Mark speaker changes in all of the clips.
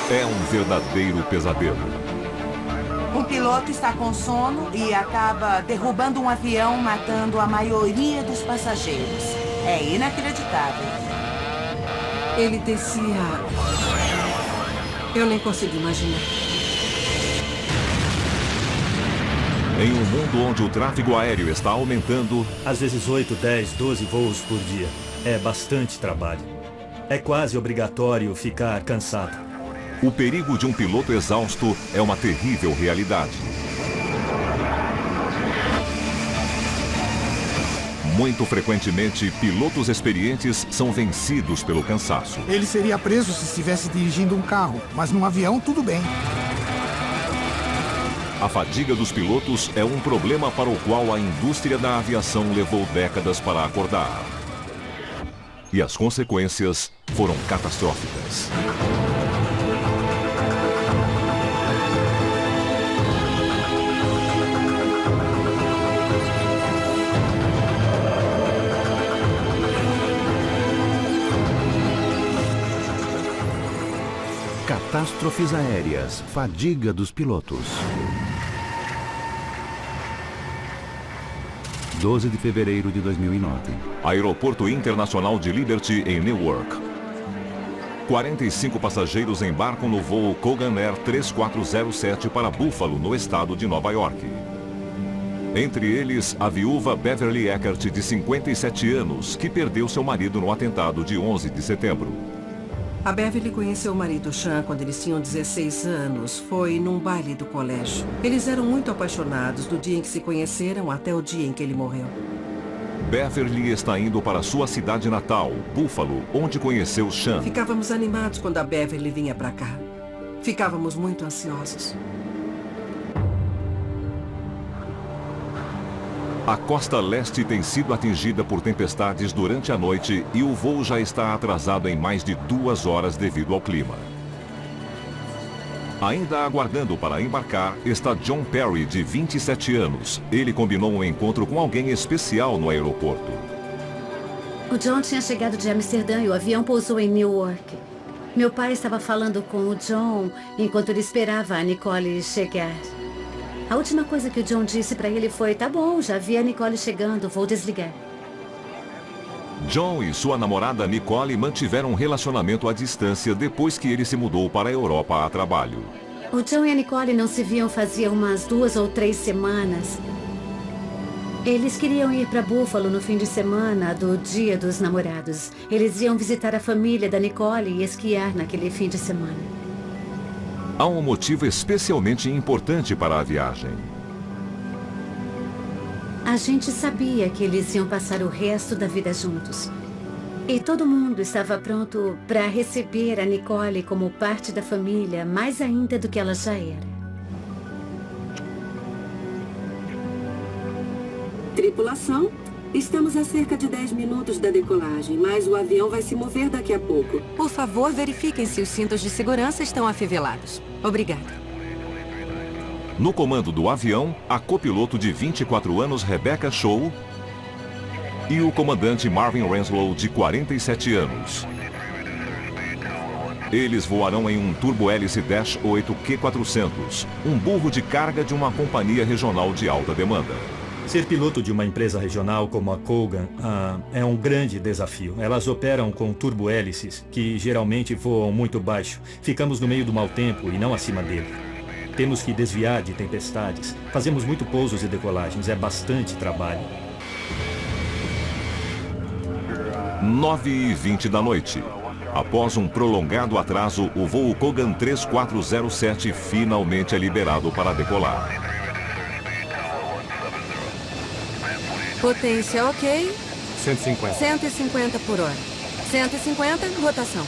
Speaker 1: É um verdadeiro pesadelo.
Speaker 2: Um piloto está com sono e acaba derrubando um avião, matando a maioria dos passageiros. É inacreditável.
Speaker 3: Ele descia... Eu nem consigo imaginar.
Speaker 1: Em um mundo onde o tráfego aéreo está aumentando...
Speaker 4: Às vezes 8, 10, 12 voos por dia. É bastante trabalho. É quase obrigatório ficar cansado.
Speaker 1: O perigo de um piloto exausto é uma terrível realidade. Muito frequentemente, pilotos experientes são vencidos pelo cansaço.
Speaker 5: Ele seria preso se estivesse dirigindo um carro, mas num avião tudo bem.
Speaker 1: A fadiga dos pilotos é um problema para o qual a indústria da aviação levou décadas para acordar. E as consequências foram catastróficas.
Speaker 6: Catástrofes aéreas, fadiga dos pilotos. 12 de fevereiro de 2009.
Speaker 1: Aeroporto Internacional de Liberty, em Newark. 45 passageiros embarcam no voo Kogan Air 3407 para Buffalo, no estado de Nova York. Entre eles, a viúva Beverly Eckert, de 57 anos, que perdeu seu marido no atentado de 11 de setembro.
Speaker 3: A Beverly conheceu o marido Sean quando eles tinham 16 anos. Foi num baile do colégio. Eles eram muito apaixonados do dia em que se conheceram até o dia em que ele morreu.
Speaker 1: Beverly está indo para sua cidade natal, Buffalo, onde conheceu Sean.
Speaker 3: Ficávamos animados quando a Beverly vinha para cá. Ficávamos muito ansiosos.
Speaker 1: A costa leste tem sido atingida por tempestades durante a noite e o voo já está atrasado em mais de 2 horas devido ao clima. Ainda aguardando para embarcar está John Perry, de 27 anos. Ele combinou um encontro com alguém especial no aeroporto.
Speaker 7: O John tinha chegado de Amsterdã e o avião pousou em Newark. Meu pai estava falando com o John enquanto ele esperava a Nicole chegar. A última coisa que o John disse para ele foi: "Tá bom, já vi a Nicole chegando, vou desligar."
Speaker 1: John e sua namorada Nicole mantiveram um relacionamento à distância depois que ele se mudou para a Europa a trabalho.
Speaker 7: O John e a Nicole não se viam fazia umas 2 ou 3 semanas. Eles queriam ir para Buffalo no fim de semana do Dia dos Namorados. Eles iam visitar a família da Nicole e esquiar naquele fim de semana.
Speaker 1: Há um motivo especialmente importante para a viagem.
Speaker 7: A gente sabia que eles iam passar o resto da vida juntos. E todo mundo estava pronto para receber a Nicole como parte da família, mais ainda do que ela já era.
Speaker 8: Tripulação, estamos a cerca de 10 minutos da decolagem, mas o avião vai se mover daqui a pouco.
Speaker 9: Por favor, verifiquem se os cintos de segurança estão afivelados. Obrigada.
Speaker 1: No comando do avião, a copiloto de 24 anos Rebecca Shaw e o comandante Marvin Renslow, de 47 anos. Eles voarão em um turbo-hélice Dash 8 Q400, um burro de carga de uma companhia regional de alta demanda.
Speaker 4: Ser piloto de uma empresa regional como a Kogan é um grande desafio. Elas operam com turbo-hélices, que geralmente voam muito baixo. Ficamos no meio do mau tempo e não acima dele. Temos que desviar de tempestades. Fazemos muito pousos e decolagens. É bastante trabalho.
Speaker 1: 9h20 da noite. Após um prolongado atraso, o voo Kogan 3407 finalmente é liberado para decolar.
Speaker 9: Potência ok.
Speaker 10: 150.
Speaker 9: 150 por hora. 150, rotação.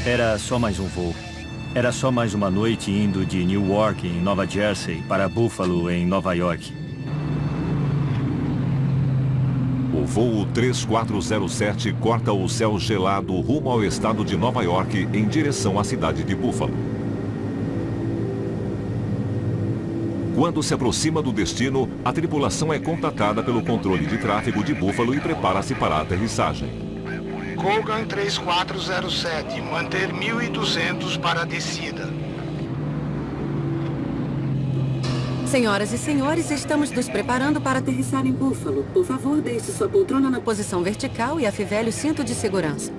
Speaker 4: Era só mais um voo. Era só mais uma noite indo de Newark, em Nova Jersey, para Buffalo, em Nova York.
Speaker 1: O voo 3407 corta o céu gelado rumo ao estado de Nova York em direção à cidade de Buffalo. Quando se aproxima do destino, a tripulação é contatada pelo controle de tráfego de Buffalo e prepara-se para a aterrissagem.
Speaker 5: Kogan 3407, manter 1200 para a descida.
Speaker 9: Senhoras e senhores, estamos nos preparando para
Speaker 8: Aterrissar em Buffalo. Por favor, deixe sua poltrona na
Speaker 9: posição vertical e afivele o cinto de segurança.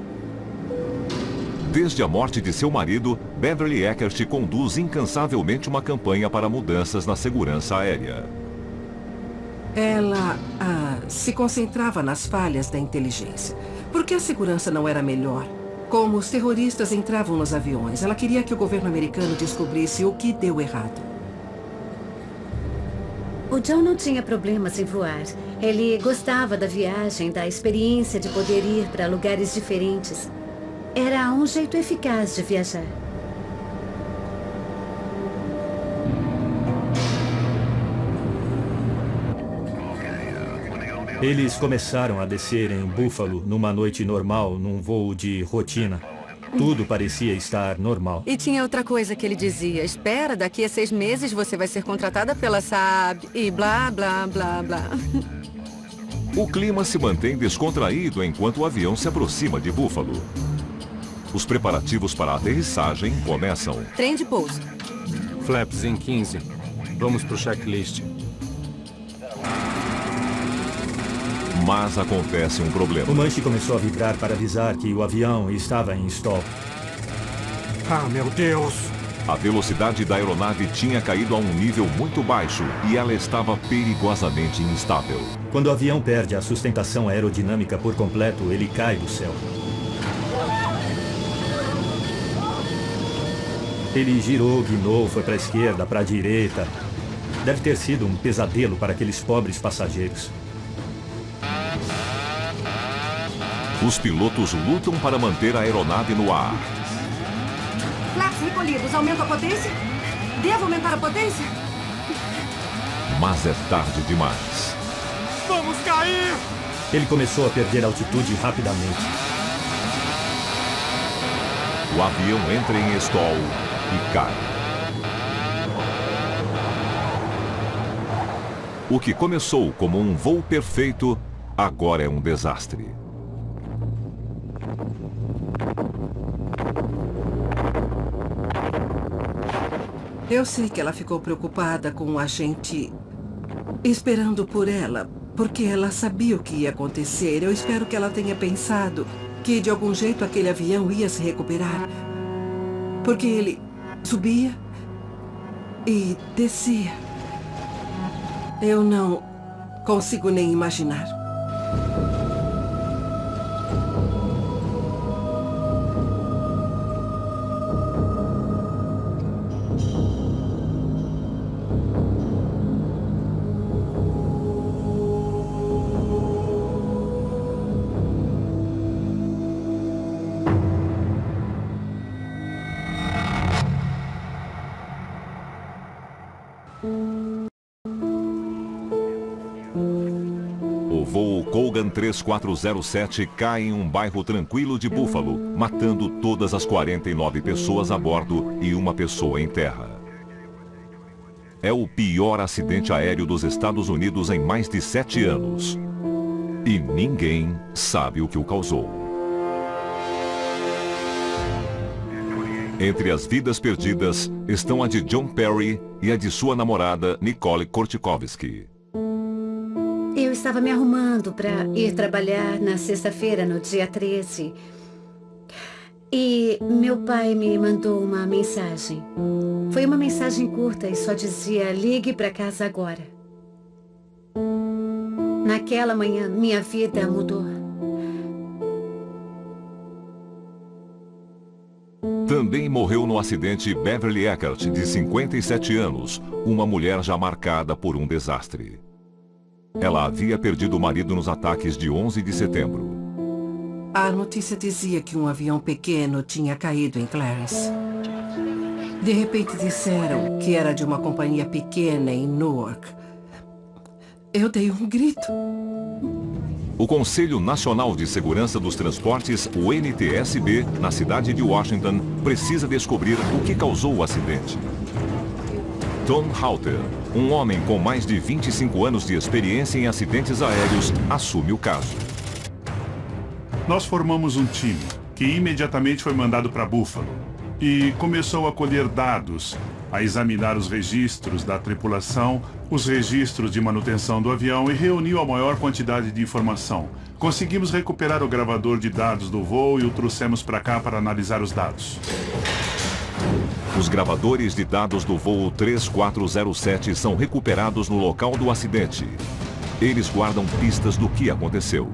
Speaker 1: Desde a morte de seu marido, Beverly Eckert conduz incansavelmente uma campanha para mudanças na segurança aérea.
Speaker 3: Ela se concentrava nas falhas da inteligência. Por que a segurança não era melhor? Como os terroristas entravam nos aviões, ela queria que o governo americano descobrisse o que deu errado.
Speaker 7: O John não tinha problemas em voar. Ele gostava da viagem, da experiência de poder ir para lugares diferentes. Era um jeito eficaz de viajar.
Speaker 4: Eles começaram a descer em Buffalo numa noite normal, num voo de rotina. Tudo parecia estar normal.
Speaker 9: E tinha outra coisa que ele dizia. Espera, daqui a 6 meses você vai ser contratada pela Saab e blá, blá, blá, blá.
Speaker 1: O clima se mantém descontraído enquanto o avião se aproxima de Buffalo. Os preparativos para a aterrissagem começam.
Speaker 9: Trem de pouso.
Speaker 10: Flaps em 15. Vamos pro checklist.
Speaker 1: Mas acontece um problema.
Speaker 4: O manche começou a vibrar para avisar que o avião estava em stall.
Speaker 5: Ah, meu Deus!
Speaker 1: A velocidade da aeronave tinha caído a um nível muito baixo e ela estava perigosamente instável.
Speaker 4: Quando o avião perde a sustentação aerodinâmica por completo, ele cai do céu. Ele girou, guinou, foi para a esquerda, para a direita. Deve ter sido um pesadelo para aqueles pobres passageiros.
Speaker 1: Os pilotos lutam para manter a aeronave no ar.
Speaker 9: Flaps recolhidos. Aumenta a potência? Devo aumentar a potência?
Speaker 1: Mas é tarde demais.
Speaker 5: Vamos cair!
Speaker 4: Ele começou a perder altitude rapidamente.
Speaker 1: O avião entra em stall e cai. O que começou como um voo perfeito, agora é um desastre.
Speaker 3: Eu sei que ela ficou preocupada com a gente esperando por ela, porque ela sabia o que ia acontecer. Eu espero que ela tenha pensado que de algum jeito aquele avião ia se recuperar. Porque ele subia e descia. Eu não consigo nem imaginar.
Speaker 1: O voo Kogan 3407 cai em um bairro tranquilo de Buffalo, matando todas as 49 pessoas a bordo e uma pessoa em terra. É o pior acidente aéreo dos Estados Unidos em mais de 7 anos. E ninguém sabe o que o causou. Entre as vidas perdidas estão a de John Perry e a de sua namorada Nicole Kortikovsky.
Speaker 7: Eu estava me arrumando para ir trabalhar na sexta-feira, no dia 13. E meu pai me mandou uma mensagem. Foi uma mensagem curta e só dizia: ligue para casa agora. Naquela manhã, minha vida mudou.
Speaker 1: Também morreu no acidente Beverly Eckert, de 57 anos, uma mulher já marcada por um desastre. Ela havia perdido o marido nos ataques de 11 de setembro.
Speaker 3: A notícia dizia que um avião pequeno tinha caído em Clarence. De repente disseram que era de uma companhia pequena em Newark. Eu dei um grito.
Speaker 1: O Conselho Nacional de Segurança dos Transportes, o NTSB, na cidade de Washington, precisa descobrir o que causou o acidente. Tom Halter, um homem com mais de 25 anos de experiência em acidentes aéreos, assume o caso.
Speaker 11: Nós formamos um time, que imediatamente foi mandado para Buffalo, e começou a colher dados, a examinar os registros da tripulação, os registros de manutenção do avião e reuniu a maior quantidade de informação. Conseguimos recuperar o gravador de dados do voo e o trouxemos para cá para analisar os dados.
Speaker 1: Os gravadores de dados do voo 3407 são recuperados no local do acidente. Eles guardam pistas do que aconteceu.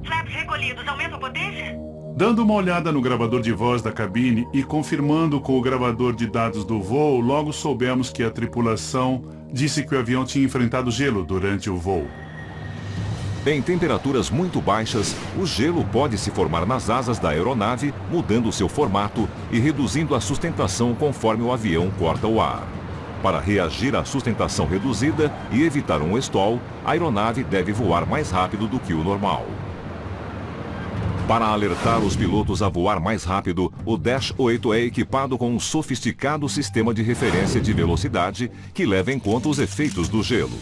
Speaker 12: Flaps recolhidos, aumenta a potência?
Speaker 11: Dando uma olhada no gravador de voz da cabine e confirmando com o gravador de dados do voo, logo soubemos que a tripulação disse que o avião tinha enfrentado gelo durante o voo.
Speaker 1: Em temperaturas muito baixas, o gelo pode se formar nas asas da aeronave, mudando seu formato e reduzindo a sustentação conforme o avião corta o ar. Para reagir à sustentação reduzida e evitar um stall, a aeronave deve voar mais rápido do que o normal. Para alertar os pilotos a voar mais rápido, o Dash 8 é equipado com um sofisticado sistema de referência de velocidade que leva em conta os efeitos do gelo.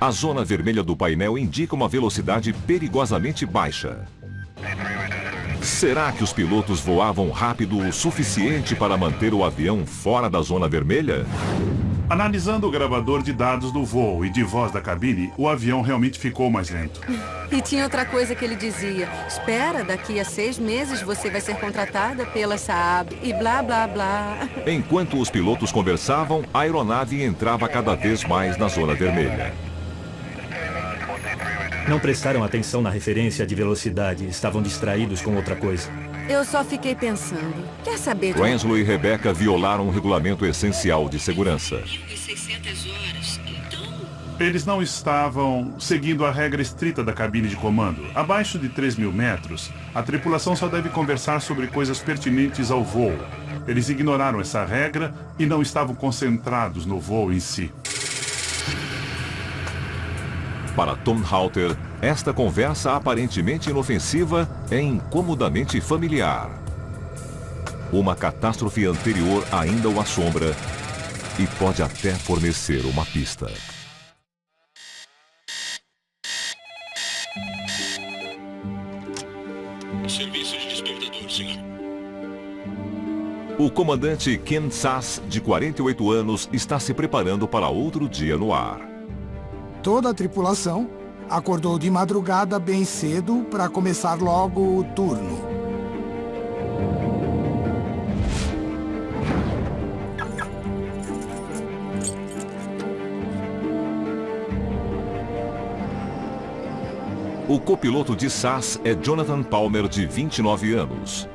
Speaker 1: A zona vermelha do painel indica uma velocidade perigosamente baixa. Será que os pilotos voavam rápido o suficiente para manter o avião fora da zona vermelha?
Speaker 11: Analisando o gravador de dados do voo e de voz da cabine, o avião realmente ficou mais lento.
Speaker 9: E tinha outra coisa que ele dizia. Espera, daqui a 6 meses você vai ser contratada pela Saab e blá, blá, blá.
Speaker 1: Enquanto os pilotos conversavam, a aeronave entrava cada vez mais na zona vermelha.
Speaker 4: Não prestaram atenção na referência de velocidade. Estavam distraídos com outra coisa.
Speaker 9: Eu só fiquei pensando. Quer saber de...
Speaker 1: Renslow e Rebecca violaram um regulamento essencial de segurança.
Speaker 11: Eles não estavam seguindo a regra estrita da cabine de comando. Abaixo de 3.000 metros, a tripulação só deve conversar sobre coisas pertinentes ao voo. Eles ignoraram essa regra e não estavam concentrados no voo em si.
Speaker 1: Para Tom Halter, esta conversa aparentemente inofensiva é incomodamente familiar. Uma catástrofe anterior ainda o assombra e pode até fornecer uma pista.
Speaker 13: Serviço de despertador, senhor.
Speaker 1: O comandante Ken Sass, de 48 anos, está se preparando para outro dia no ar.
Speaker 14: Toda a tripulação acordou de madrugada bem cedo para começar logo o turno.
Speaker 1: O copiloto de Sass é Jonathan Palmer, de 29 anos.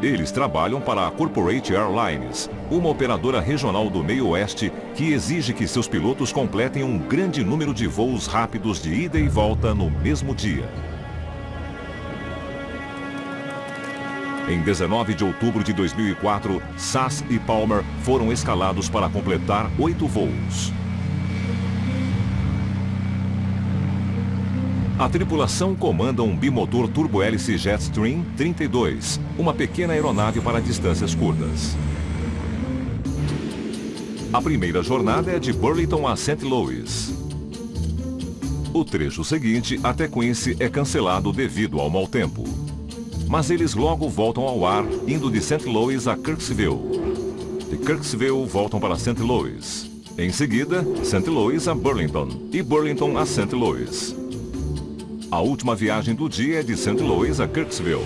Speaker 1: Eles trabalham para a Corporate Airlines, uma operadora regional do meio oeste que exige que seus pilotos completem um grande número de voos rápidos de ida e volta no mesmo dia. Em 19 de outubro de 2004, Sass e Palmer foram escalados para completar 8 voos. A tripulação comanda um bimotor turbohélice Jetstream 32, uma pequena aeronave para distâncias curtas. A primeira jornada é de Burlington a St. Louis. O trecho seguinte até Quincy é cancelado devido ao mau tempo. Mas eles logo voltam ao ar, indo de St. Louis a Kirksville. De Kirksville voltam para St. Louis. Em seguida, St. Louis a Burlington e Burlington a St. Louis. A última viagem do dia é de St. Louis a Kirksville.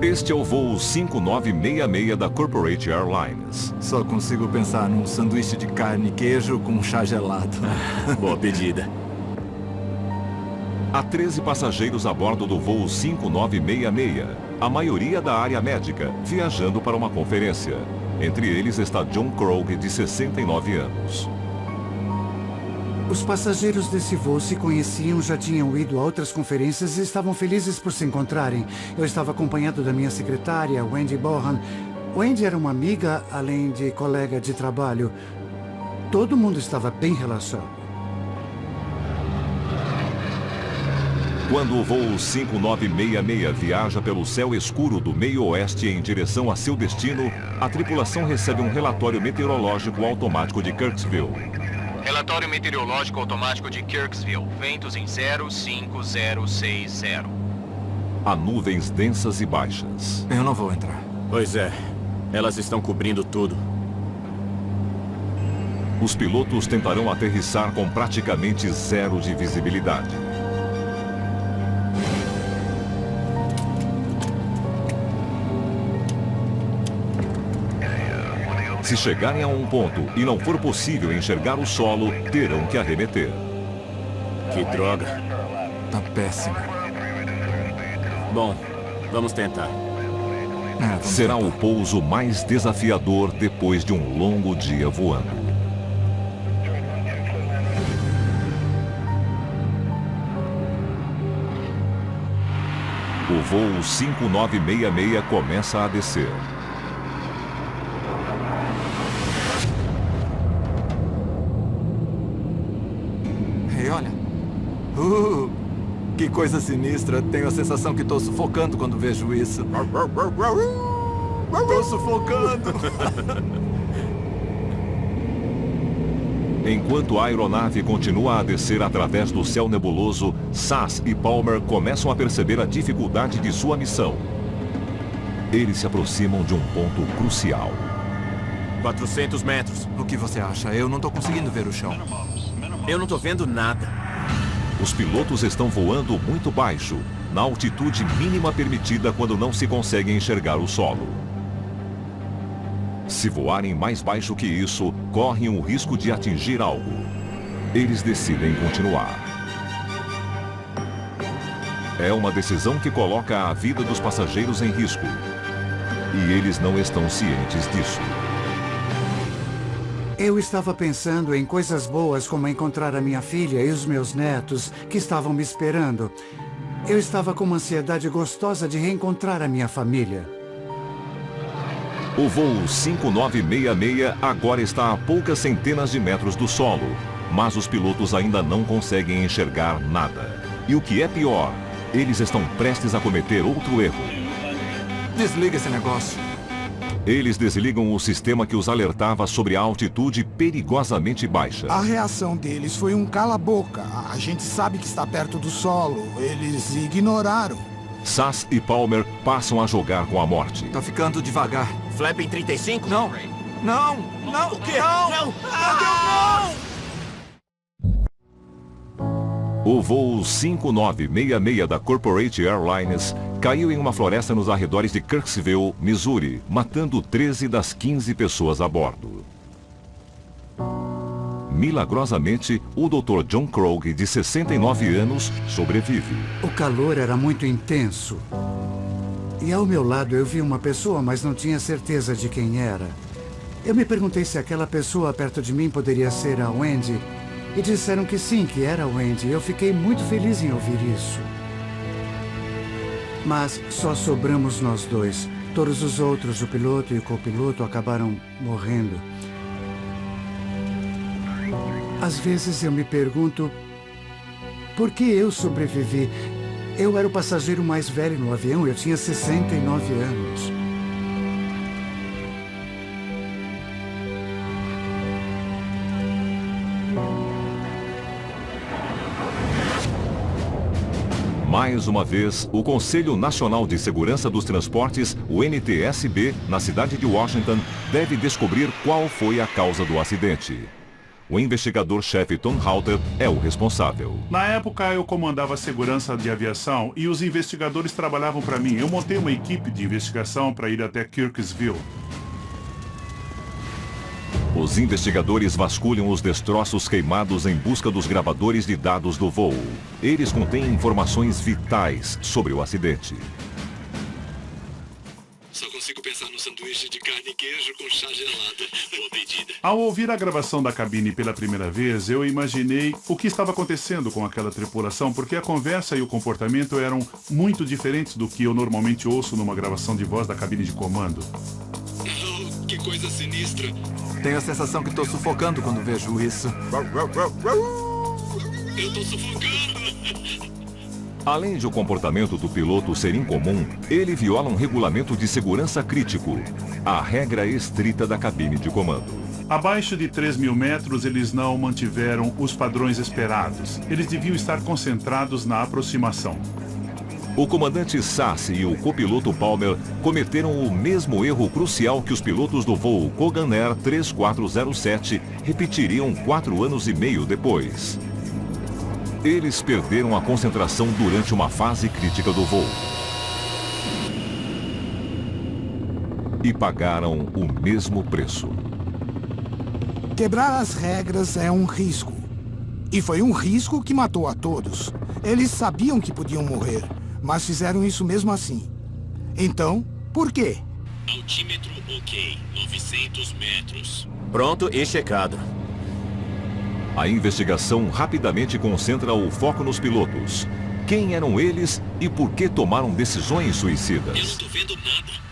Speaker 1: Este é o voo 5966 da Corporate Airlines.
Speaker 15: Só consigo pensar num sanduíche de carne e queijo com chá gelado.
Speaker 16: Boa pedida.
Speaker 1: Há 13 passageiros a bordo do voo 5966, a maioria da área médica, viajando para uma conferência. Entre eles está John Krog, de 69 anos.
Speaker 17: Os passageiros desse voo se conheciam, já tinham ido a outras conferências e estavam felizes por se encontrarem. Eu estava acompanhado da minha secretária, Wendy Bohan. Wendy era uma amiga, além de colega de trabalho. Todo mundo estava bem relaxado.
Speaker 1: Quando o voo 5966 viaja pelo céu escuro do meio oeste em direção a seu destino, a tripulação recebe um relatório meteorológico automático de Kirksville.
Speaker 16: Relatório meteorológico automático de Kirksville. Ventos em 05060.
Speaker 1: Há nuvens densas e baixas.
Speaker 15: Eu não vou entrar.
Speaker 10: Pois é. Elas estão cobrindo tudo.
Speaker 1: Os pilotos tentarão aterrissar com praticamente zero de visibilidade. Se chegarem a um ponto e não for possível enxergar o solo, terão que arremeter.
Speaker 10: Que droga.
Speaker 15: Tá péssimo.
Speaker 10: Bom, vamos tentar.
Speaker 1: Será o pouso mais desafiador depois de um longo dia voando. O voo 5966 começa a descer.
Speaker 15: Ei, olha. Que coisa sinistra. Tenho a sensação que estou sufocando quando vejo isso. Estou sufocando.
Speaker 1: Enquanto a aeronave continua a descer através do céu nebuloso, Sass e Palmer começam a perceber a dificuldade de sua missão. Eles se aproximam de um ponto crucial.
Speaker 10: 400 metros.
Speaker 15: O que você acha? Eu não estou conseguindo ver o chão.
Speaker 10: Eu não estou vendo nada.
Speaker 1: Os pilotos estão voando muito baixo, na altitude mínima permitida quando não se consegue enxergar o solo. Se voarem mais baixo que isso, correm o risco de atingir algo. Eles decidem continuar. É uma decisão que coloca a vida dos passageiros em risco. E eles não estão cientes disso.
Speaker 17: Eu estava pensando em coisas boas como encontrar a minha filha e os meus netos que estavam me esperando. Eu estava com uma ansiedade gostosa de reencontrar a minha família.
Speaker 1: O voo 5966 agora está a poucas centenas de metros do solo, mas os pilotos ainda não conseguem enxergar nada. E o que é pior, eles estão prestes a cometer outro erro.
Speaker 15: Desliga esse negócio.
Speaker 1: Eles desligam o sistema que os alertava sobre a altitude perigosamente baixa.
Speaker 14: A reação deles foi um cala-boca. A gente sabe que está perto do solo. Eles ignoraram.
Speaker 1: Sass e Palmer passam a jogar com a morte.
Speaker 15: Tá ficando devagar.
Speaker 10: Flap em 35?
Speaker 15: Não. Não. Não.
Speaker 10: O quê?
Speaker 15: Não.
Speaker 10: Não.
Speaker 1: O voo 5966 da Corporate Airlines caiu em uma floresta nos arredores de Kirksville, Missouri, matando 13 das 15 pessoas a bordo. Milagrosamente, o Dr. John Krog, de 69 anos, sobrevive.
Speaker 17: O calor era muito intenso. E ao meu lado eu vi uma pessoa, mas não tinha certeza de quem era. Eu me perguntei se aquela pessoa perto de mim poderia ser a Wendy. E disseram que sim, que era a Wendy. Eu fiquei muito feliz em ouvir isso. Mas só sobramos nós dois. Todos os outros, o piloto e o copiloto, acabaram morrendo. Às vezes eu me pergunto por que eu sobrevivi. Eu era o passageiro mais velho no avião, eu tinha 69 anos.
Speaker 1: Mais uma vez, o Conselho Nacional de Segurança dos Transportes, o NTSB, na cidade de Washington, deve descobrir qual foi a causa do acidente. O investigador-chefe Tom Halter é o responsável.
Speaker 11: Na época, eu comandava a segurança de aviação e os investigadores trabalhavam para mim. Eu montei uma equipe de investigação para ir até Kirksville.
Speaker 1: Os investigadores vasculham os destroços queimados em busca dos gravadores de dados do voo. Eles contêm informações vitais sobre o acidente.
Speaker 13: Só consigo pensar no sanduíche de carne e queijo com chá gelado. Boa pedida.
Speaker 11: Ao ouvir a gravação da cabine pela primeira vez, eu imaginei o que estava acontecendo com aquela tripulação, porque a conversa e o comportamento eram muito diferentes do que eu normalmente ouço numa gravação de voz da cabine de comando.
Speaker 13: Oh, que coisa sinistra.
Speaker 15: Tenho a sensação que estou sufocando quando vejo isso.
Speaker 13: Eu estou sufocando.
Speaker 1: Além de o comportamento do piloto ser incomum, ele viola um regulamento de segurança crítico, a regra estrita da cabine de comando.
Speaker 11: Abaixo de 3.000 metros, eles não mantiveram os padrões esperados. Eles deviam estar concentrados na aproximação.
Speaker 1: O comandante Sass e o copiloto Palmer cometeram o mesmo erro crucial que os pilotos do voo Kogan Air 3407 repetiriam 4 anos e meio depois. Eles perderam a concentração durante uma fase crítica do voo. E pagaram o mesmo preço.
Speaker 14: Quebrar as regras é um risco. E foi um risco que matou a todos. Eles sabiam que podiam morrer, mas fizeram isso mesmo assim. Então, por quê?
Speaker 13: Altímetro ok, 900 metros.
Speaker 18: Pronto e checado.
Speaker 1: A investigação rapidamente concentra o foco nos pilotos. Quem eram eles e por que tomaram decisões suicidas?
Speaker 13: Eu não tô vendo nada.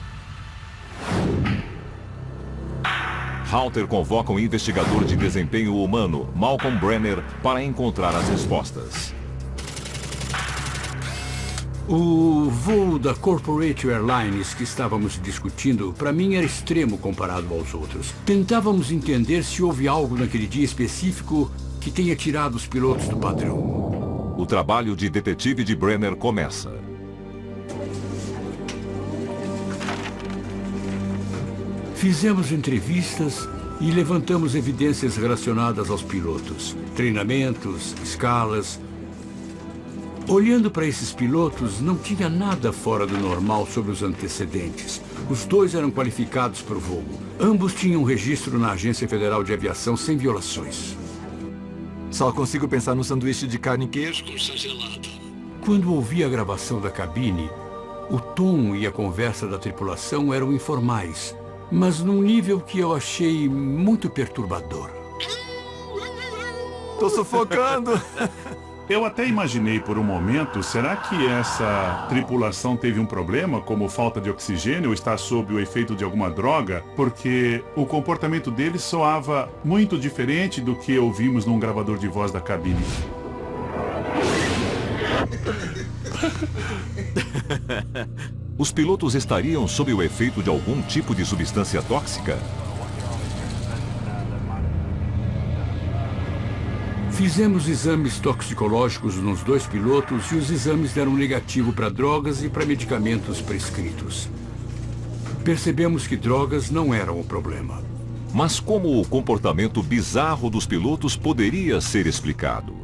Speaker 1: Halter convoca um investigador de desempenho humano, Malcolm Brenner, para encontrar as respostas.
Speaker 19: O voo da Corporate Airlines que estávamos discutindo, para mim, era extremo comparado aos outros. Tentávamos entender se houve algo naquele dia específico que tenha tirado os pilotos do padrão.
Speaker 1: O trabalho de detetive de Brenner começa.
Speaker 19: Fizemos entrevistas e levantamos evidências relacionadas aos pilotos, treinamentos, escalas. Olhando para esses pilotos, não tinha nada fora do normal sobre os antecedentes. Os dois eram qualificados para o voo. Ambos tinham registro na Agência Federal de Aviação sem violações.
Speaker 15: Só consigo pensar no sanduíche de carne e queijo
Speaker 13: com chá gelado.
Speaker 19: Quando ouvi a gravação da cabine, o tom e a conversa da tripulação eram informais, mas num nível que eu achei muito perturbador.
Speaker 15: Tô sufocando!
Speaker 11: Eu até imaginei por um momento, será que essa tripulação teve um problema, como falta de oxigênio ou está sob o efeito de alguma droga? Porque o comportamento deles soava muito diferente do que ouvimos num gravador de voz da cabine.
Speaker 1: Os pilotos estariam sob o efeito de algum tipo de substância tóxica?
Speaker 19: Fizemos exames toxicológicos nos dois pilotos e os exames deram negativo para drogas e para medicamentos prescritos. Percebemos que drogas não eram o problema.
Speaker 1: Mas como o comportamento bizarro dos pilotos poderia ser explicado?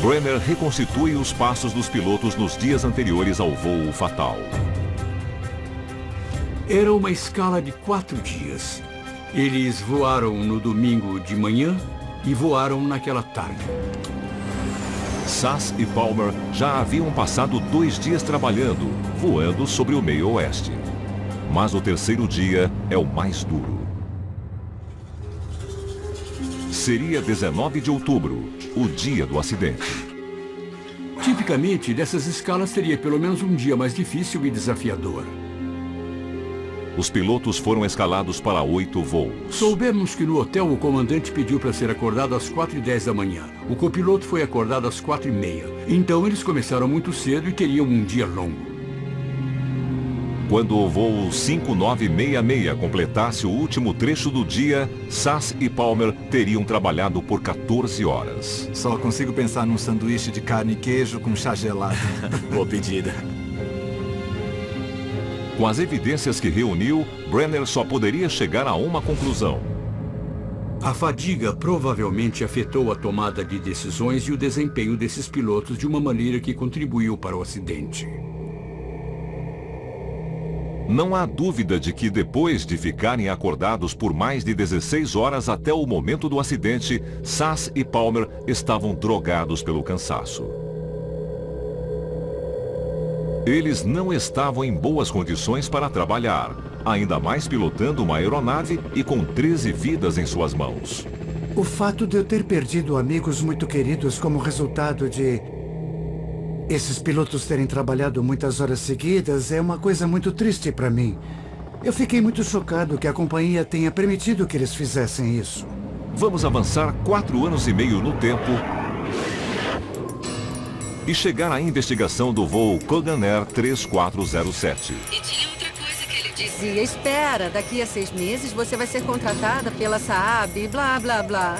Speaker 1: Brenner reconstitui os passos dos pilotos nos dias anteriores ao voo fatal.
Speaker 19: Era uma escala de 4 dias. Eles voaram no domingo de manhã e voaram naquela tarde.
Speaker 1: Sass e Palmer já haviam passado 2 dias trabalhando, voando sobre o meio oeste. Mas o terceiro dia é o mais duro. Seria 19 de outubro, o dia do acidente.
Speaker 19: Tipicamente, dessas escalas teria pelo menos um dia mais difícil e desafiador.
Speaker 1: Os pilotos foram escalados para 8 voos.
Speaker 19: Soubemos que no hotel o comandante pediu para ser acordado às 4h10 da manhã. O copiloto foi acordado às 4h30. Então eles começaram muito cedo e teriam um dia longo.
Speaker 1: Quando o voo 5966 completasse o último trecho do dia, Sass e Palmer teriam trabalhado por 14 horas.
Speaker 15: Só consigo pensar num sanduíche de carne e queijo com chá gelado.
Speaker 18: Boa pedida.
Speaker 1: Com as evidências que reuniu, Brenner só poderia chegar a uma conclusão.
Speaker 19: A fadiga provavelmente afetou a tomada de decisões e o desempenho desses pilotos de uma maneira que contribuiu para o acidente.
Speaker 1: Não há dúvida de que depois de ficarem acordados por mais de 16 horas até o momento do acidente, Sass e Palmer estavam drogados pelo cansaço. Eles não estavam em boas condições para trabalhar, ainda mais pilotando uma aeronave e com 13 vidas em suas mãos.
Speaker 17: O fato de eu ter perdido amigos muito queridos como resultado de esses pilotos terem trabalhado muitas horas seguidas é uma coisa muito triste para mim. Eu fiquei muito chocado que a companhia tenha permitido que eles fizessem isso.
Speaker 1: Vamos avançar 4 anos e meio no tempo e chegar à investigação do voo Kogan Air 3407.
Speaker 9: E tinha outra coisa que ele dizia, espera, daqui a 6 meses você vai ser contratada pela Saab e blá, blá, blá.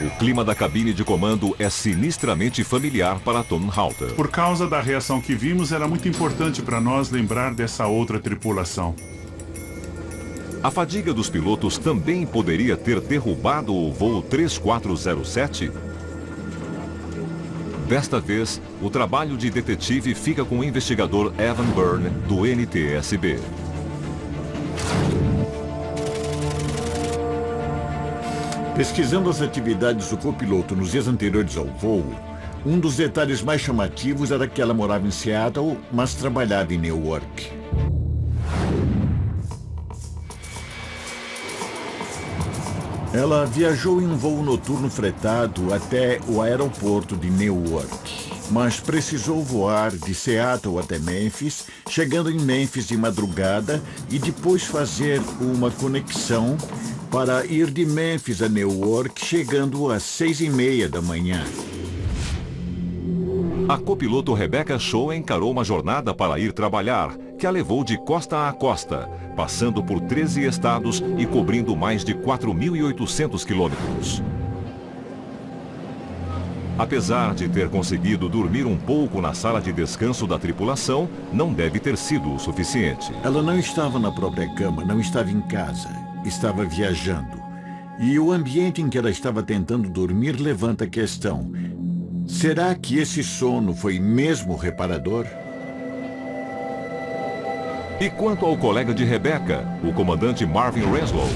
Speaker 1: O clima da cabine de comando é sinistramente familiar para Tom Halter.
Speaker 11: Por causa da reação que vimos, era muito importante para nós lembrar dessa outra tripulação.
Speaker 1: A fadiga dos pilotos também poderia ter derrubado o voo 3407? Desta vez, o trabalho de detetive fica com o investigador Evan Byrne, do NTSB.
Speaker 20: Pesquisando as atividades do copiloto nos dias anteriores ao voo, um dos detalhes mais chamativos era que ela morava em Seattle, mas trabalhava em Newark. Ela viajou em um voo noturno fretado até o aeroporto de Newark, mas precisou voar de Seattle até Memphis, chegando em Memphis de madrugada e depois fazer uma conexão para ir de Memphis a Newark, chegando às 6h30 da manhã.
Speaker 1: A copiloto Rebecca Shaw encarou uma jornada para ir trabalhar, que a levou de costa a costa, passando por 13 estados e cobrindo mais de 4.800 quilômetros. Apesar de ter conseguido dormir um pouco na sala de descanso da tripulação, não deve ter sido o suficiente.
Speaker 20: Ela não estava na própria cama, não estava em casa, estava viajando. E o ambiente em que ela estava tentando dormir levanta a questão: será que esse sono foi mesmo reparador?
Speaker 1: E quanto ao colega de Rebecca, o comandante Marvin Renslow?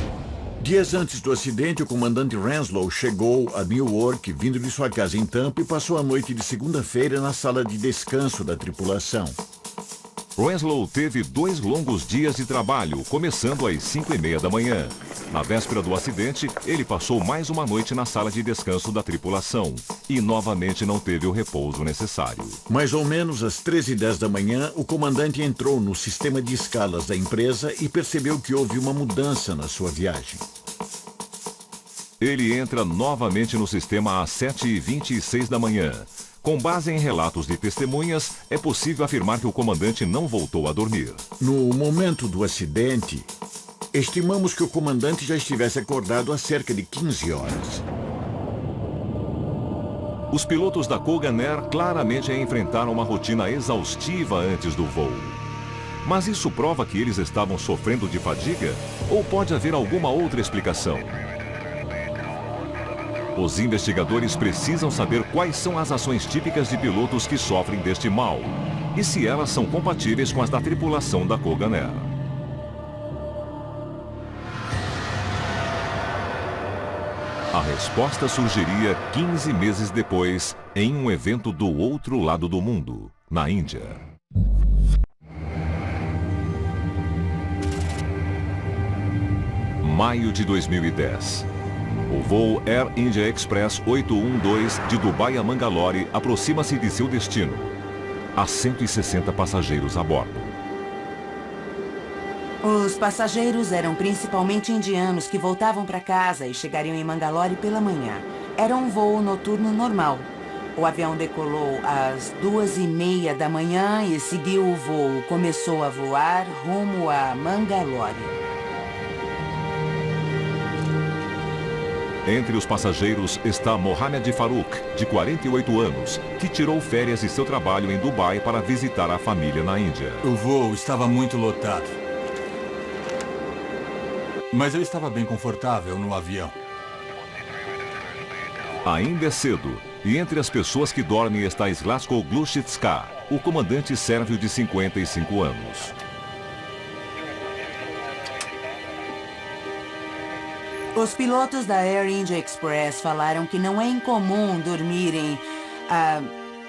Speaker 20: Dias antes do acidente, o comandante Renslow chegou a Newark, vindo de sua casa em Tampa, e passou a noite de segunda-feira na sala de descanso da tripulação.
Speaker 1: Renslow teve 2 longos dias de trabalho, começando às 5h30 da manhã. Na véspera do acidente, ele passou mais uma noite na sala de descanso da tripulação e novamente não teve o repouso necessário.
Speaker 20: Mais ou menos às 13h10 da manhã, o comandante entrou no sistema de escalas da empresa e percebeu que houve uma mudança na sua viagem.
Speaker 1: Ele entra novamente no sistema às 7h26 da manhã. Com base em relatos de testemunhas, é possível afirmar que o comandante não voltou a dormir.
Speaker 20: No momento do acidente, estimamos que o comandante já estivesse acordado há cerca de 15 horas.
Speaker 1: Os pilotos da Kogan Air claramente enfrentaram uma rotina exaustiva antes do voo. Mas isso prova que eles estavam sofrendo de fadiga? Ou pode haver alguma outra explicação? Os investigadores precisam saber quais são as ações típicas de pilotos que sofrem deste mal e se elas são compatíveis com as da tripulação da Kogan Air. A resposta surgiria 15 meses depois, em um evento do outro lado do mundo, na Índia. Maio de 2010. O voo Air India Express 812 de Dubai a Mangalore aproxima-se de seu destino. Há 160 passageiros a bordo.
Speaker 2: Os passageiros eram principalmente indianos que voltavam para casa e chegariam em Mangalore pela manhã. Era um voo noturno normal. O avião decolou às 2h30 da manhã e seguiu o voo. Começou a voar rumo a Mangalore.
Speaker 1: Entre os passageiros está Mohamed Farouk, de 48 anos, que tirou férias de seu trabalho em Dubai para visitar a família na Índia.
Speaker 15: O voo estava muito lotado. Mas eu estava bem confortável no avião.
Speaker 1: Ainda é cedo, e entre as pessoas que dormem está Slatko Glushitska, o comandante sérvio de 55 anos.
Speaker 2: Os pilotos da Air India Express falaram que não é incomum dormirem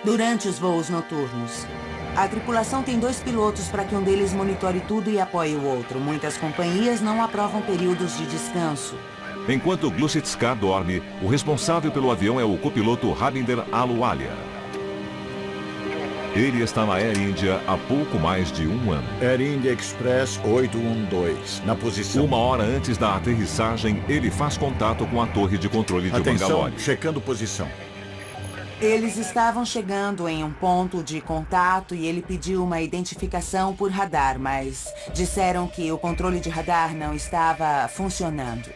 Speaker 2: durante os voos noturnos. A tripulação tem 2 pilotos para que um deles monitore tudo e apoie o outro. Muitas companhias não aprovam períodos de descanso.
Speaker 1: Enquanto Glushitska dorme, o responsável pelo avião é o copiloto Rabinder Aluwalia. Ele está na Air India há pouco mais de 1 ano.
Speaker 20: Air India Express 812, na posição.
Speaker 1: 1 hora antes da aterrissagem, ele faz contato com a torre de controle de Mangalore.
Speaker 20: Checando posição.
Speaker 2: Eles estavam chegando em um ponto de contato e ele pediu uma identificação por radar, mas disseram que o controle de radar não estava funcionando.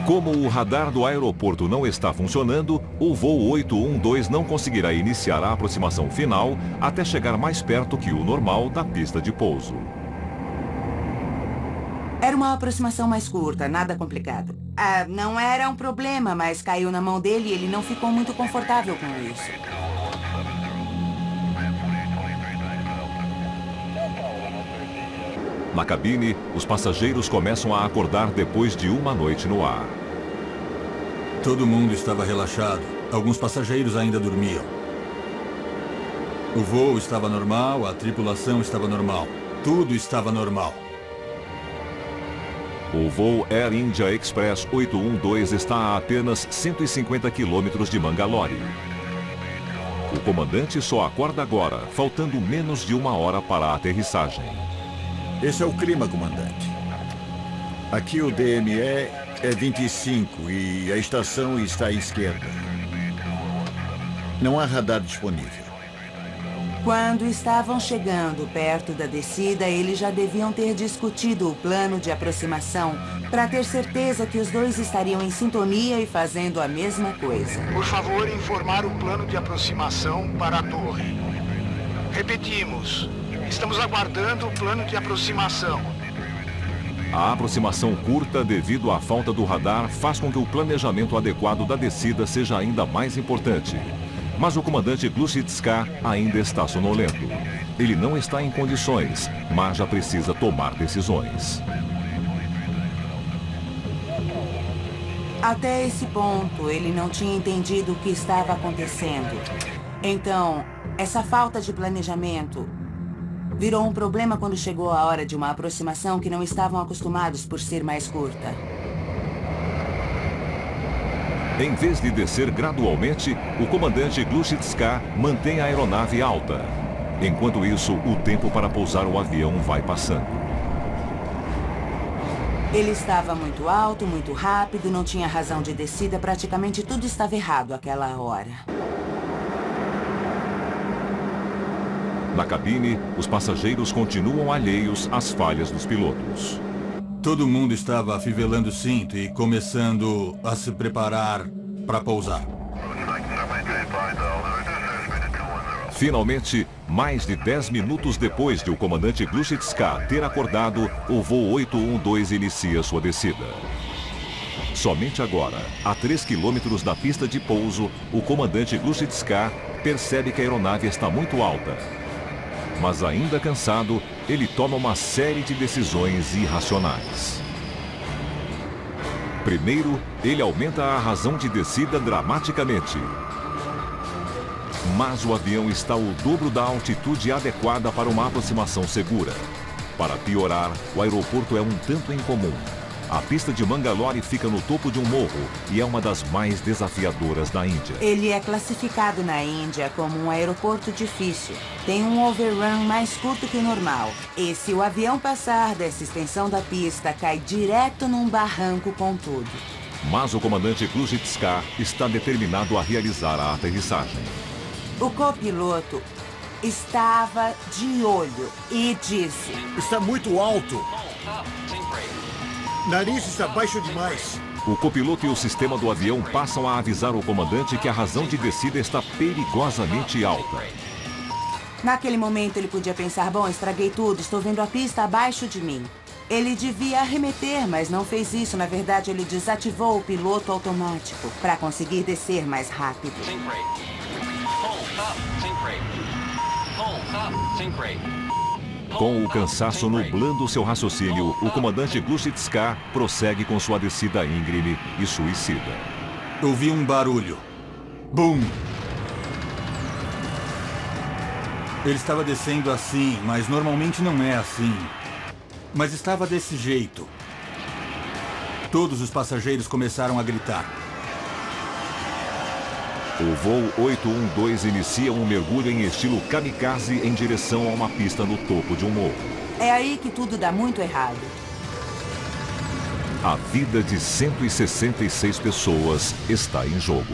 Speaker 1: Como o radar do aeroporto não está funcionando, o voo 812 não conseguirá iniciar a aproximação final até chegar mais perto que o normal da pista de pouso.
Speaker 2: Era uma aproximação mais curta, nada complicado. Não era um problema, mas caiu na mão dele e ele não ficou muito confortável com isso.
Speaker 1: Na cabine, os passageiros começam a acordar depois de uma noite no ar.
Speaker 21: Todo mundo estava relaxado. Alguns passageiros ainda dormiam. O voo estava normal, a tripulação estava normal. Tudo estava normal.
Speaker 1: O voo Air India Express 812 está a apenas 150 quilômetros de Mangalore. O comandante só acorda agora, faltando menos de uma hora para a aterrissagem.
Speaker 20: Esse é o clima, comandante. Aqui o DME é 25 e a estação está à esquerda. Não há radar disponível.
Speaker 2: Quando estavam chegando perto da descida, eles já deviam ter discutido o plano de aproximação para ter certeza que os dois estariam em sintonia e fazendo a mesma coisa.
Speaker 5: Por favor, informar o plano de aproximação para a torre. Repetimos, estamos aguardando o plano de aproximação.
Speaker 1: A aproximação curta devido à falta do radar faz com que o planejamento adequado da descida seja ainda mais importante. Mas o comandante Glushitska ainda está sonolento. Ele não está em condições, mas já precisa tomar decisões.
Speaker 2: Até esse ponto, ele não tinha entendido o que estava acontecendo. Então, essa falta de planejamento virou um problema quando chegou a hora de uma aproximação que não estavam acostumados por ser mais curta.
Speaker 1: Em vez de descer gradualmente, o comandante Glushitska mantém a aeronave alta. Enquanto isso, o tempo para pousar o avião vai passando.
Speaker 2: Ele estava muito alto, muito rápido, não tinha razão de descida, praticamente tudo estava errado àquela hora.
Speaker 1: Na cabine, os passageiros continuam alheios às falhas dos pilotos.
Speaker 21: Todo mundo estava afivelando o cinto e começando a se preparar para pousar.
Speaker 1: Finalmente, mais de 10 minutos depois de o comandante Glushitska ter acordado, o voo 812 inicia sua descida. Somente agora, a 3 quilômetros da pista de pouso, o comandante Glushitska percebe que a aeronave está muito alta. Mas ainda cansado, ele toma uma série de decisões irracionais. Primeiro, ele aumenta a razão de descida dramaticamente. Mas o avião está ao dobro da altitude adequada para uma aproximação segura. Para piorar, o aeroporto é um tanto incomum. A pista de Mangalore fica no topo de um morro e é uma das mais desafiadoras da Índia.
Speaker 2: Ele é classificado na Índia como um aeroporto difícil. Tem um overrun mais curto que o normal. E se o avião passar dessa extensão da pista, cai direto num barranco com tudo.
Speaker 1: Mas o comandante Glushitska está determinado a realizar a aterrissagem.
Speaker 2: O copiloto estava de olho e disse:
Speaker 20: "Está muito alto. Nariz está baixo demais."
Speaker 1: O copiloto e o sistema do avião passam a avisar o comandante que a razão de descida está perigosamente alta.
Speaker 2: Naquele momento ele podia pensar: bom, estraguei tudo, estou vendo a pista abaixo de mim. Ele devia arremeter, mas não fez isso. Na verdade, ele desativou o piloto automático para conseguir descer mais rápido.
Speaker 1: Com o cansaço nublando seu raciocínio, o comandante Glushitska prossegue com sua descida íngreme e suicida.
Speaker 21: Ouvi um barulho. Bum! Ele estava descendo assim, mas normalmente não é assim. Mas estava desse jeito. Todos os passageiros começaram a gritar.
Speaker 1: O voo 812 inicia um mergulho em estilo kamikaze em direção a uma pista no topo de um morro.
Speaker 2: É aí que tudo dá muito errado.
Speaker 1: A vida de 166 pessoas está em jogo.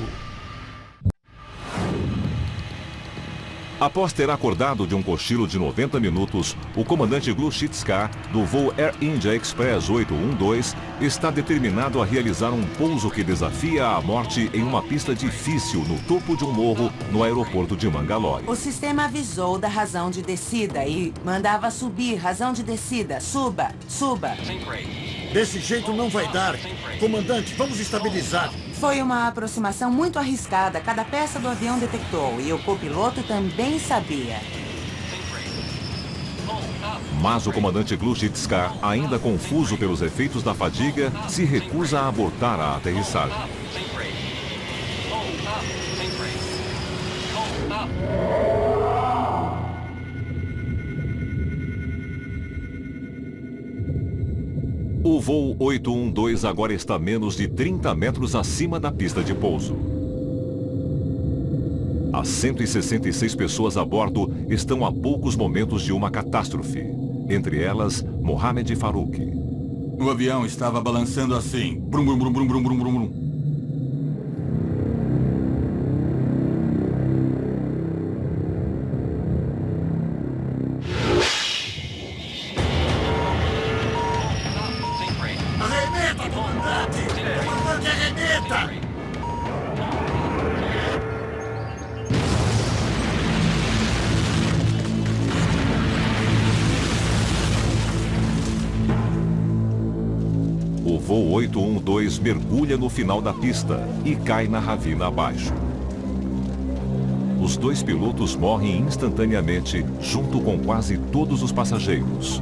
Speaker 1: Após ter acordado de um cochilo de 90 minutos, o comandante Glushitska, do voo Air India Express 812, está determinado a realizar um pouso que desafia a morte em uma pista difícil no topo de um morro no aeroporto de Mangalore.
Speaker 2: O sistema avisou da razão de descida e mandava subir, razão de descida, suba, suba.
Speaker 6: Desse jeito não vai dar. Comandante, vamos estabilizar.
Speaker 2: Foi uma aproximação muito arriscada. Cada peça do avião detectou e o copiloto também sabia.
Speaker 1: Mas o comandante Glushitska, ainda confuso pelos efeitos da fadiga, se recusa a abortar a aterrissagem. O voo 812 agora está menos de 30 metros acima da pista de pouso. As 166 pessoas a bordo estão a poucos momentos de uma catástrofe. Entre elas, Mohamed Farouk.
Speaker 21: O avião estava balançando assim. Brum, brum, brum, brum, brum, brum, brum.
Speaker 1: O voo 812 mergulha no final da pista e cai na ravina abaixo. Os dois pilotos morrem instantaneamente, junto com quase todos os passageiros.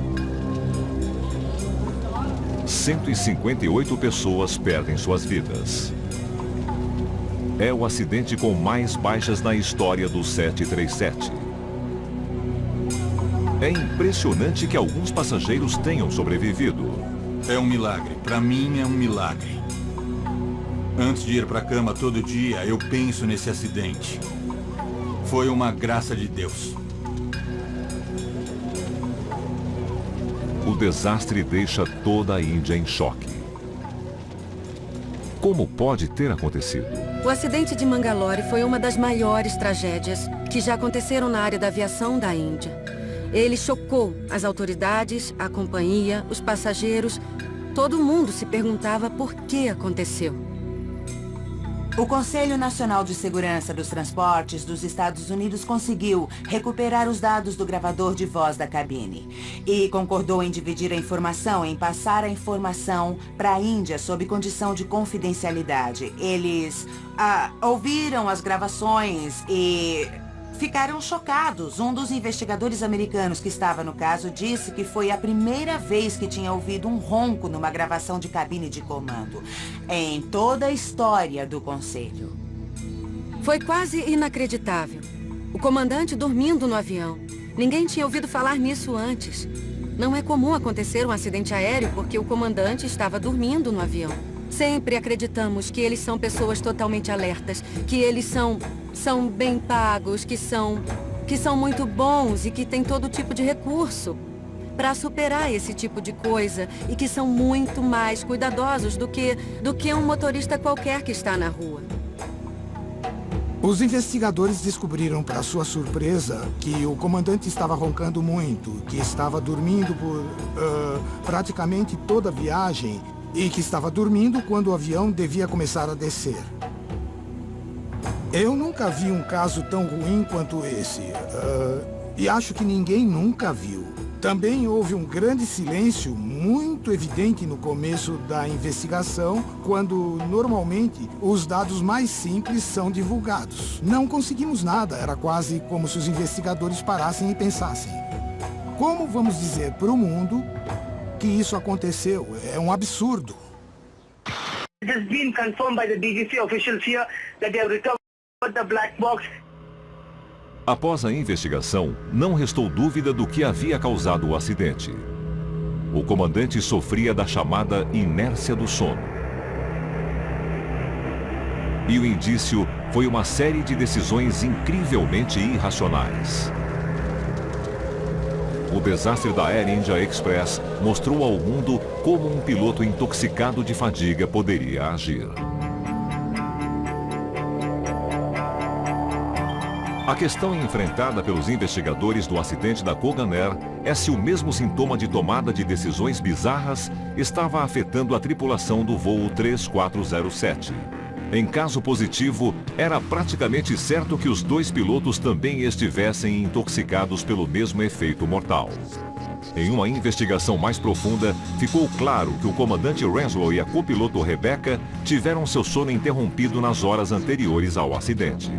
Speaker 1: 158 pessoas perdem suas vidas. É o acidente com mais baixas na história do 737. É impressionante que alguns passageiros tenham sobrevivido.
Speaker 21: É um milagre. Para mim é um milagre. Antes de ir para a cama todo dia, eu penso nesse acidente. Foi uma graça de Deus.
Speaker 1: O desastre deixa toda a Índia em choque. Como pode ter acontecido?
Speaker 9: O acidente de Mangalore foi uma das maiores tragédias que já aconteceram na área da aviação da Índia. Ele chocou as autoridades, a companhia, os passageiros. Todo mundo se perguntava por que aconteceu.
Speaker 2: O Conselho Nacional de Segurança dos Transportes dos Estados Unidos conseguiu recuperar os dados do gravador de voz da cabine e concordou em dividir a informação, em passar a informação para a Índia sob condição de confidencialidade. Eles ouviram as gravações e ficaram chocados. Um dos investigadores americanos que estava no caso disse que foi a primeira vez que tinha ouvido um ronco numa gravação de cabine de comando em toda a história do Conselho.
Speaker 9: Foi quase inacreditável. O comandante dormindo no avião. Ninguém tinha ouvido falar nisso antes. Não é comum acontecer um acidente aéreo porque o comandante estava dormindo no avião. Sempre acreditamos que eles são pessoas totalmente alertas, que eles são bem pagos, que são muito bons e que têm todo tipo de recurso para superar esse tipo de coisa e que são muito mais cuidadosos do que um motorista qualquer que está na rua.
Speaker 14: Os investigadores descobriram, para sua surpresa, que o comandante estava roncando muito, que estava dormindo por praticamente toda a viagem e que estava dormindo quando o avião devia começar a descer. Eu nunca vi um caso tão ruim quanto esse. E acho que ninguém nunca viu. Também houve um grande silêncio muito evidente no começo da investigação, quando normalmente os dados mais simples são divulgados. Não conseguimos nada, era quase como se os investigadores parassem e pensassem: como vamos dizer para o mundo que isso aconteceu? É um absurdo.
Speaker 12: It has been confirmed by the DGC officials here that they have recovered the black box.
Speaker 1: Após a investigação, não restou dúvida do que havia causado o acidente. O comandante sofria da chamada inércia do sono. E o indício foi uma série de decisões incrivelmente irracionais. O desastre da Air India Express mostrou ao mundo como um piloto intoxicado de fadiga poderia agir. A questão enfrentada pelos investigadores do acidente da Kogan Air é se o mesmo sintoma de tomada de decisões bizarras estava afetando a tripulação do voo 3407. Em caso positivo, era praticamente certo que os dois pilotos também estivessem intoxicados pelo mesmo efeito mortal. Em uma investigação mais profunda, ficou claro que o comandante Renslow e a copiloto Rebecca tiveram seu sono interrompido nas horas anteriores ao acidente.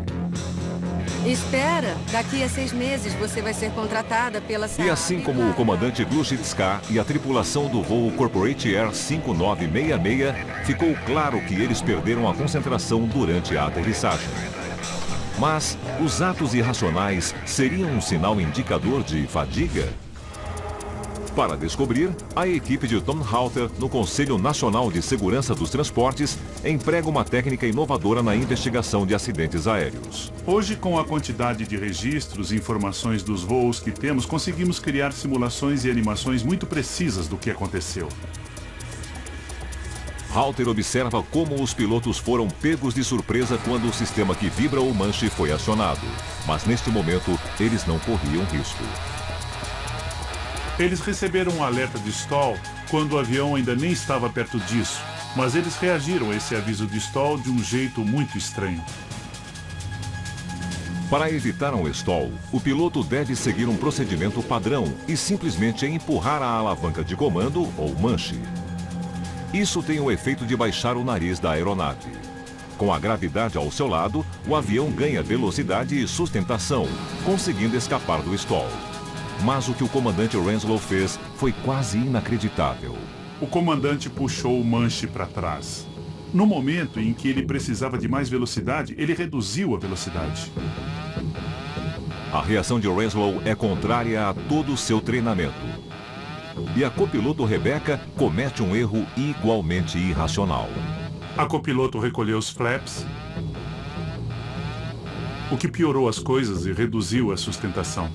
Speaker 9: Espera, daqui a 6 meses você vai ser contratada pela SAAB.
Speaker 1: E assim como o comandante Glushitska e a tripulação do voo Corporate Air 5966, ficou claro que eles perderam a concentração durante a aterrissagem. Mas os atos irracionais seriam um sinal indicador de fadiga? Para descobrir, a equipe de Tom Halter, no Conselho Nacional de Segurança dos Transportes, emprega uma técnica inovadora na investigação de acidentes aéreos.
Speaker 11: Hoje, com a quantidade de registros e informações dos voos que temos, conseguimos criar simulações e animações muito precisas do que aconteceu.
Speaker 1: Halter observa como os pilotos foram pegos de surpresa quando o sistema que vibra o manche foi acionado. Mas neste momento, eles não corriam risco.
Speaker 11: Eles receberam um alerta de stall quando o avião ainda nem estava perto disso, mas eles reagiram a esse aviso de stall de um jeito muito estranho.
Speaker 1: Para evitar um stall, o piloto deve seguir um procedimento padrão e simplesmente empurrar a alavanca de comando ou manche. Isso tem o efeito de baixar o nariz da aeronave. Com a gravidade ao seu lado, o avião ganha velocidade e sustentação, conseguindo escapar do stall. Mas o que o comandante Renslow fez foi quase inacreditável.
Speaker 11: O comandante puxou o manche para trás. No momento em que ele precisava de mais velocidade, ele reduziu a velocidade.
Speaker 1: A reação de Renslow é contrária a todo o seu treinamento. E a copiloto Rebecca comete um erro igualmente irracional.
Speaker 11: A copiloto recolheu os flaps, o que piorou as coisas e reduziu a sustentação.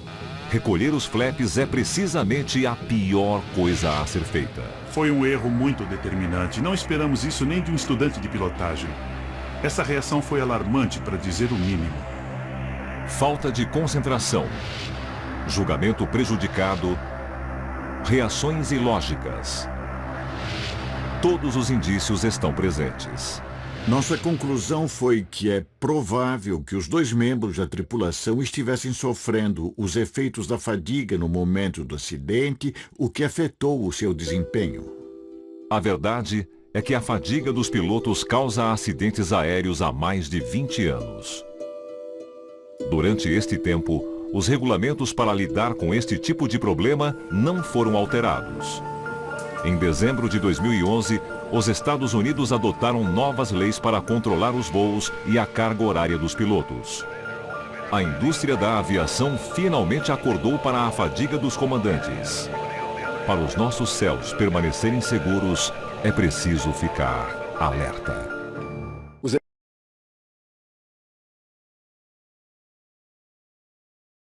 Speaker 1: Recolher os flaps é precisamente a pior coisa a ser feita.
Speaker 11: Foi um erro muito determinante. Não esperamos isso nem de um estudante de pilotagem. Essa reação foi alarmante, para dizer o mínimo.
Speaker 1: Falta de concentração, julgamento prejudicado, reações ilógicas. Todos os indícios estão presentes.
Speaker 20: Nossa conclusão foi que é provável que os dois membros da tripulação estivessem sofrendo os efeitos da fadiga no momento do acidente, o que afetou o seu desempenho.
Speaker 1: A verdade é que a fadiga dos pilotos causa acidentes aéreos há mais de 20 anos. Durante este tempo, os regulamentos para lidar com este tipo de problema não foram alterados. Em dezembro de 2011, os Estados Unidos adotaram novas leis para controlar os voos e a carga horária dos pilotos. A indústria da aviação finalmente acordou para a fadiga dos comandantes. Para os nossos céus permanecerem seguros, é preciso ficar alerta.